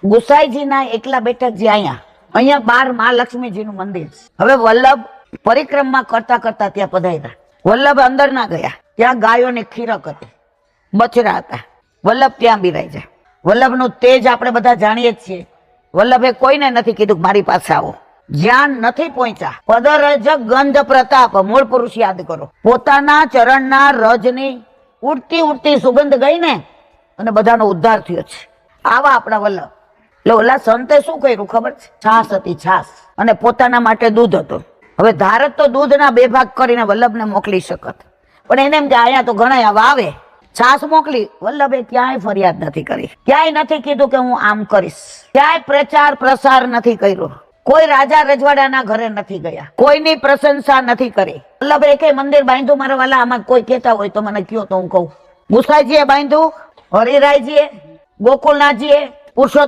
ગુસાઈજીના એકલા બેઠક જે અહીંયા બાર મહાલક્ષ્મીજીનું મંદિર છે. હવે વલ્લભ પરિક્રમા કરતા કરતા ત્યાં પધાર્યા. વલ્લભ અંદર ના ગયા. ત્યાં ગાયોની ખીરક હતી, બછડા હતા. વલ્લભ ત્યાં બિરાજ્યા. વલ્લભનું તેજ આપણે બધા જાણીએ જ છીએ. વલ્લભે કોઈને નથી કીધું મારી પાસે આવો. જ્યાં નથી પહોંચ્યા, પદરજ ગંધ પ્રતાપ, મૂળ પુરુષ યાદ કરો. પોતાના ચરણના રજની ઉડતી ઉડતી સુગંધ ગઈ ને અને બધાનો ઉદ્ધાર થયો છે. આવા આપણા વલ્લભ. એટલે ઓલા સંતે શું કર્યું ખબર છે? છાસ હતી, છાસ, અને પોતાના માટે દૂધ હતું. હવે ધારત તો દૂધના 2 ભાગ કરીને વલ્લભને મોકલી શકત, પણ એને એમ કે અહીંયા તો ઘણા આવા આવે, છાસ મોકલી. વલ્લભે ક્યાંય ફરિયાદ નથી કરી, ક્યાંય નથી કીધું કે હું આમ કરીશ, ક્યાંય પ્રચાર પ્રસાર નથી કર્યો, કોઈ રાજા રજવાડાના ઘરે નથી ગયા, કોઈની પ્રશંસા નથી કરી. વલ્લભે એકે મંદિર બાંધ્યું. મારા વાલા આમાં કોઈ કહેતા હોય તો મને કયો તો હું કહું. ગુસાઈજીએ બાંધ્યું, હરિરાયજીએ, ગોકુળનાથજીએ, પુરુષોત્તમ